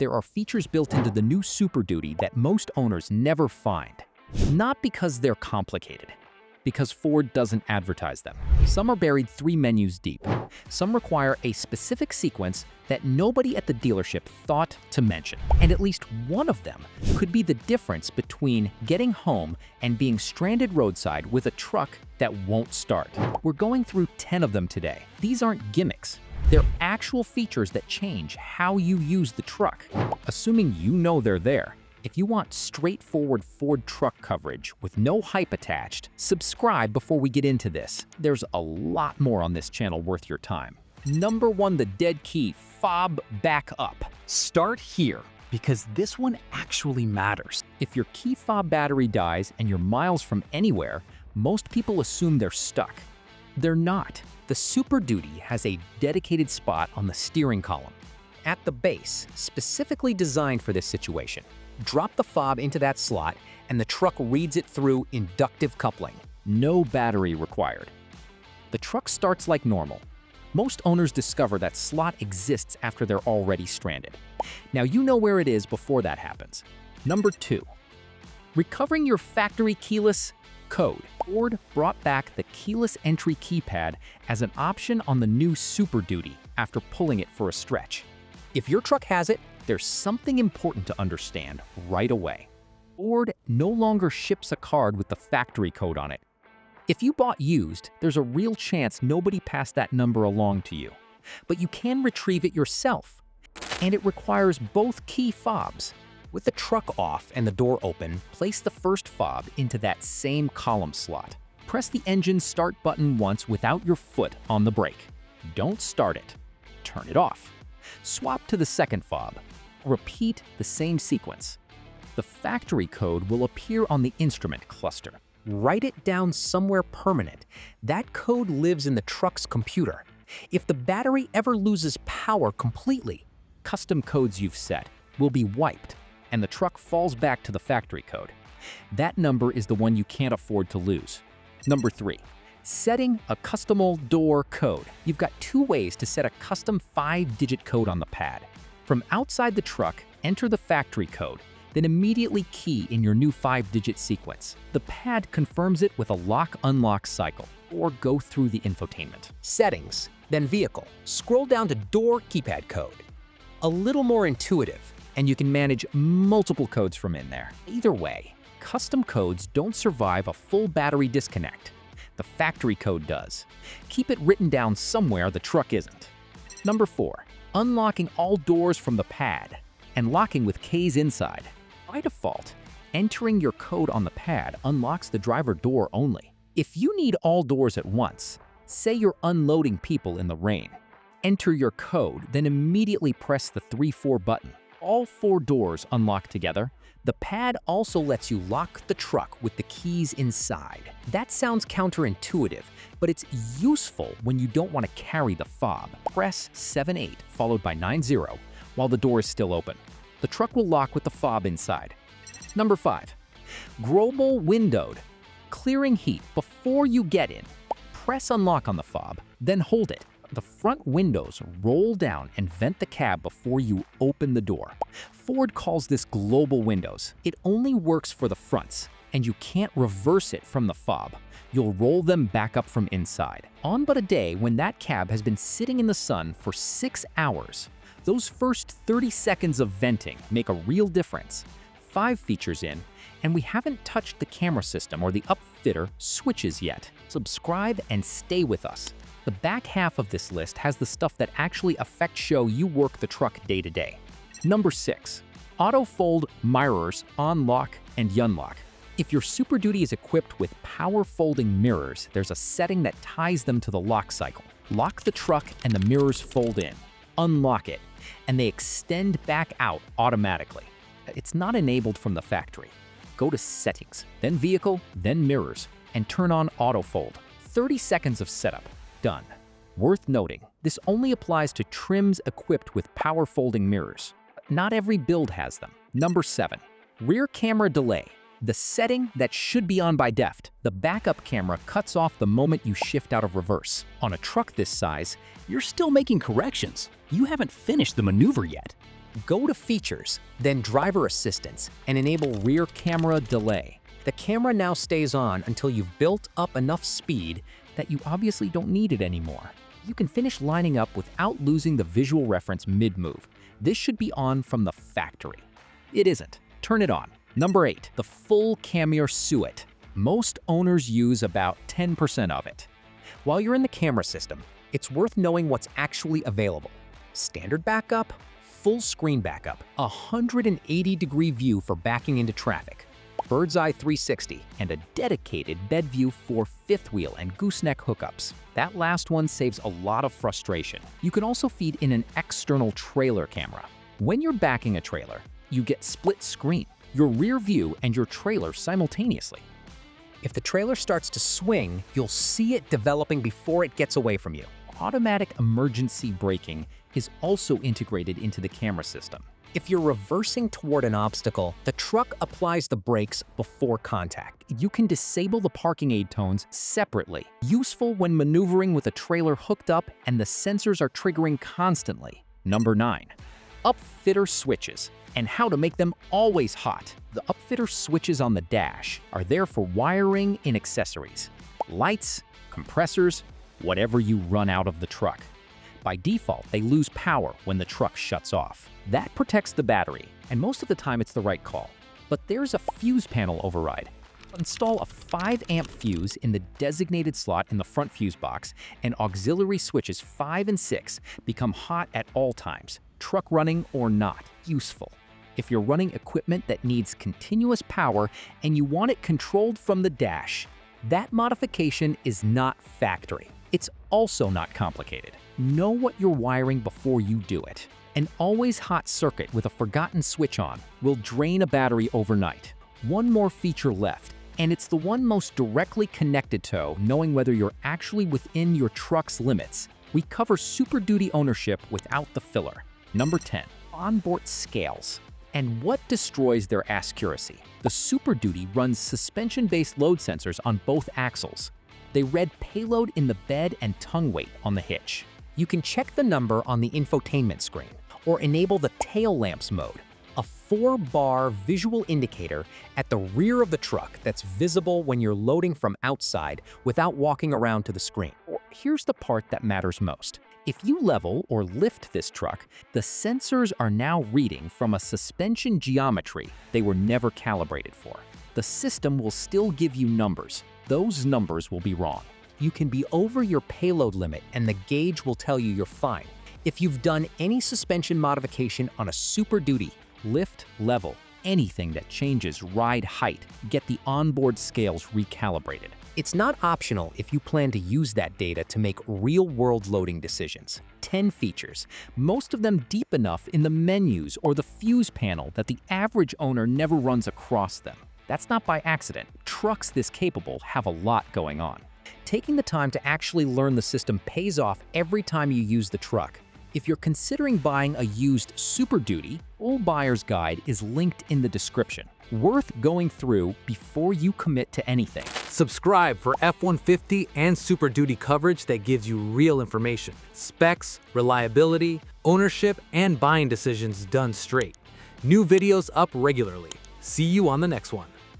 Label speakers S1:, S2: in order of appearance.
S1: there are features built into the new Super Duty that most owners never find. Not because they're complicated, because Ford doesn't advertise them. Some are buried 3 menus deep. Some require a specific sequence that nobody at the dealership thought to mention. And at least one of them could be the difference between getting home and being stranded roadside with a truck that won't start. We're going through 10 of them today. These aren't gimmicks. They're actual features that change how you use the truck, assuming you know they're there. If you want straightforward Ford truck coverage with no hype attached, subscribe before we get into this. There's a lot more on this channel worth your time. Number 1, the dead key, fob backup. Start here, because this one actually matters. If your key fob battery dies and you're miles from anywhere, most people assume they're stuck. They're not. The Super Duty has a dedicated spot on the steering column, at the base, specifically designed for this situation. Drop the fob into that slot, and the truck reads it through inductive coupling. No battery required. The truck starts like normal. Most owners discover that slot exists after they're already stranded. Now you know where it is before that happens. Number 2, recovering your factory keyless code. Ford brought back the keyless entry keypad as an option on the new Super Duty after pulling it for a stretch. If your truck has it, there's something important to understand right away. Ford no longer ships a card with the factory code on it. If you bought used, there's a real chance nobody passed that number along to you. But you can retrieve it yourself. And it requires both key fobs. With the truck off and the door open, place the first fob into that same column slot. Press the engine start button once without your foot on the brake. Don't start it. Turn it off. Swap to the second fob. Repeat the same sequence. The factory code will appear on the instrument cluster. Write it down somewhere permanent. That code lives in the truck's computer. If the battery ever loses power completely, custom codes you've set will be wiped, and the truck falls back to the factory code. That number is the one you can't afford to lose. Number 3, setting a custom door code. You've got 2 ways to set a custom 5-digit code on the pad. From outside the truck, enter the factory code, then immediately key in your new 5-digit sequence. The pad confirms it with a lock-unlock cycle, or go through the infotainment. Settings, then Vehicle. Scroll down to Door Keypad Code. A little more intuitive, and you can manage multiple codes from in there. Either way, custom codes don't survive a full battery disconnect. The factory code does. Keep it written down somewhere the truck isn't. Number 4, unlocking all doors from the pad and locking with keys inside. By default, entering your code on the pad unlocks the driver door only. If you need all doors at once, say you're unloading people in the rain, enter your code, then immediately press the 3-4 button. All 4 doors unlock together. The pad also lets you lock the truck with the keys inside. That sounds counterintuitive, but it's useful when you don't want to carry the fob. Press 7-8 followed by 9-0 while the door is still open. The truck will lock with the fob inside. Number 5, global windowed. Clearing heat before you get in. Press unlock on the fob, then hold it. The front windows roll down and vent the cab before you open the door. Ford calls this global windows. It only works for the fronts, and you can't reverse it from the fob. You'll roll them back up from inside. On but a day when that cab has been sitting in the sun for 6 hours, those first 30 seconds of venting make a real difference. 5 features in, and we haven't touched the camera system or the Upfitter switches yet. Subscribe and stay with us. The back half of this list has the stuff that actually affects show you work the truck day to day. Number 6, Autofold mirrors on lock and unlock. If your Super Duty is equipped with power folding mirrors, there's a setting that ties them to the lock cycle. Lock the truck and the mirrors fold in. Unlock it, and they extend back out automatically. It's not enabled from the factory. Go to Settings, then Vehicle, then Mirrors, and turn on Autofold. 30 seconds of setup. Done. Worth noting, this only applies to trims equipped with power folding mirrors. Not every build has them. Number 7, rear camera delay. The setting that should be on by default. The backup camera cuts off the moment you shift out of reverse. On a truck this size,
S2: You're still making corrections. You haven't finished the maneuver yet.
S1: Go to Features, then Driver Assistance, and enable Rear Camera Delay. The camera now stays on until you've built up enough speed that you obviously don't need it anymore. You can finish lining up without losing the visual reference mid-move. This should be on from the factory. It isn't. Turn it on. Number 8, the full camera suite. Most owners use about 10% of it. While you're in the camera system, it's worth knowing what's actually available. Standard backup, full screen backup, 180-degree view for backing into traffic, bird's eye 360, and a dedicated bed view for fifth wheel and gooseneck hookups. That last one saves a lot of frustration. You can also feed in an external trailer camera. When you're backing a trailer, you get split screen, your rear view and your trailer simultaneously. If the trailer starts to swing, you'll see it developing before it gets away from you. Automatic emergency braking is also integrated into the camera system. If you're reversing toward an obstacle, the truck applies the brakes before contact. You can disable the parking aid tones separately. Useful when maneuvering with a trailer hooked up and the sensors are triggering constantly. Number 9. Upfitter switches and how to make them always hot. The Upfitter switches on the dash are there for wiring in accessories. Lights, compressors, whatever you run out of the truck. By default, they lose power when the truck shuts off. That protects the battery, and most of the time it's the right call. But there's a fuse panel override. Install a 5-amp fuse in the designated slot in the front fuse box, and auxiliary switches 5 and 6 become hot at all times, truck running or not. Useful if you're running equipment that needs continuous power and you want it controlled from the dash. That modification is not factory. It's also not complicated. Know what you're wiring before you do it. An always hot circuit with a forgotten switch on will drain a battery overnight. One more feature left, and it's the one most directly connected to knowing whether you're actually within your truck's limits. We cover Super Duty ownership without the filler. Number 10, onboard scales. And what destroys their accuracy? The Super Duty runs suspension-based load sensors on both axles. They read payload in the bed and tongue weight on the hitch. You can check the number on the infotainment screen or enable the tail lamps mode, a 4-bar visual indicator at the rear of the truck that's visible when you're loading from outside without walking around to the screen. Here's the part that matters most. If you level or lift this truck, the sensors are now reading from a suspension geometry they were never calibrated for. The system will still give you numbers. Those numbers will be wrong. You can be over your payload limit and the gauge will tell you you're fine. If you've done any suspension modification on a Super Duty, lift, level, anything that changes ride height, get the onboard scales recalibrated. It's not optional if you plan to use that data to make real-world loading decisions. 10 features, most of them deep enough in the menus or the fuse panel that the average owner never runs across them. That's not by accident. Trucks this capable have a lot going on. Taking the time to actually learn the system pays off every time you use the truck. If you're considering buying a used Super Duty, full buyer's guide is linked in the description. Worth going through before you commit to anything.
S2: Subscribe for F-150 and Super Duty coverage that gives you real information. Specs, reliability, ownership, and buying decisions done straight. New videos up regularly. See you on the next one.